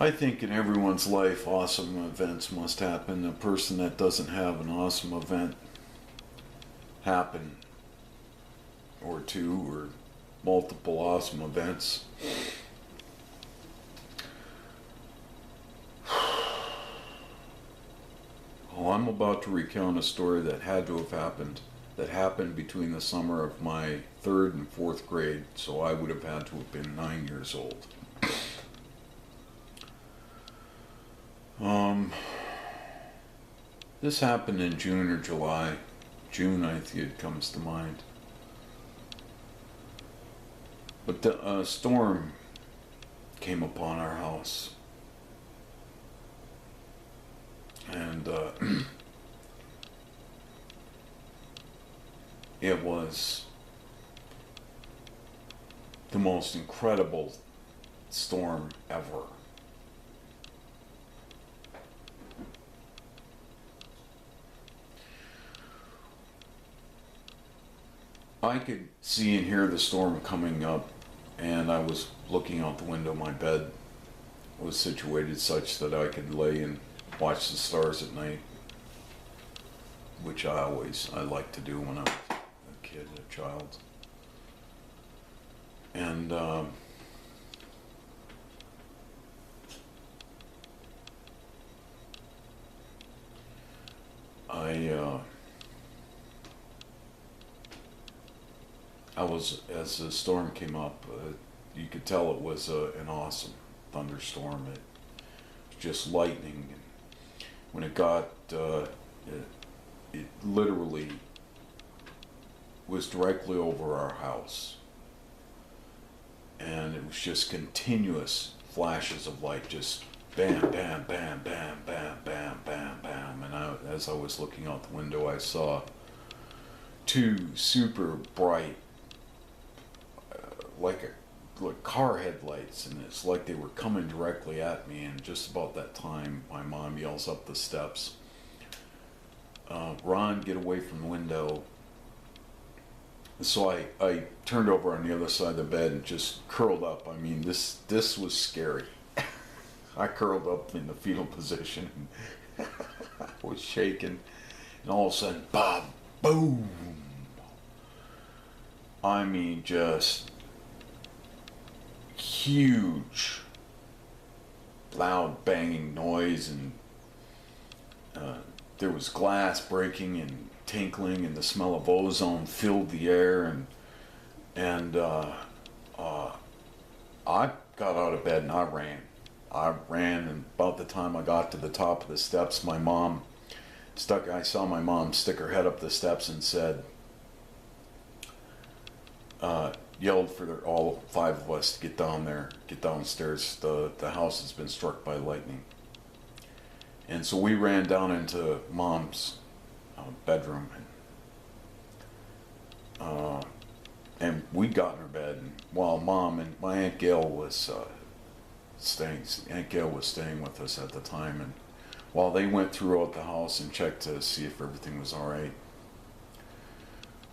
I think in everyone's life, awesome events must happen. A person that doesn't have an awesome event happen, or two, or multiple awesome events, well, I'm about to recount a story that had to have happened, that happened between the summer of my third and fourth grade, so I would have had to have been 9 years old. This happened in June or July. June, I think it comes to mind. But a storm came upon our house. And it was the most incredible storm ever. I could see and hear the storm coming up, and I was looking out the window. My bed was situated such that I could lay and watch the stars at night, which I liked to do when I was a kid, a child. And I was, as the storm came up, you could tell it was an awesome thunderstorm. It was just lightning. And when it got, it literally was directly over our house. And it was just continuous flashes of light, just bam, bam, bam, bam, bam, bam, bam, bam. And as I was looking out the window, I saw two super bright, like car headlights, and it's like they were coming directly at me. And just about that time, my mom yells up the steps, "Ron, get away from the window." So I turned over on the other side of the bed and just curled up. I mean, this was scary. I curled up in the fetal position and I was shaking, and all of a sudden, bob, boom. I mean, just huge, loud banging noise, and there was glass breaking and tinkling, and the smell of ozone filled the air, and I got out of bed and I ran, and about the time I got to the top of the steps, I saw my mom stick her head up the steps and said, yelled for all five of us to get downstairs. The house has been struck by lightning. And so we ran down into Mom's bedroom, and we got in her bed, and while Mom and my Aunt Gail was staying with us at the time, and while they went throughout the house and checked to see if everything was all right.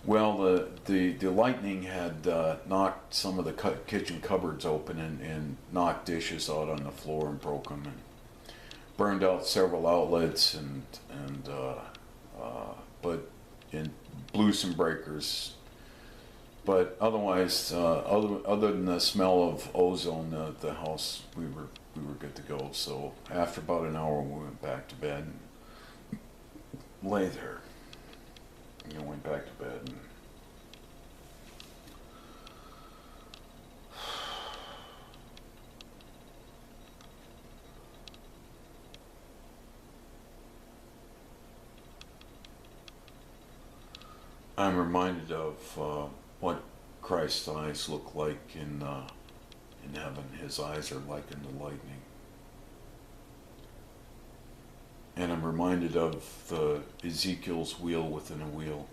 Well, the lightning had knocked some of the kitchen cupboards open and knocked dishes out on the floor and broke them, and burned out several outlets, and blew some breakers. But otherwise, other than the smell of ozone, the house, we were good to go. So after about an hour, we went back to bed and lay there. Went back to bed. And I'm reminded of what Christ's eyes look like in heaven. His eyes are likened to lightning. And I'm reminded of the Ezekiel's wheel within a wheel.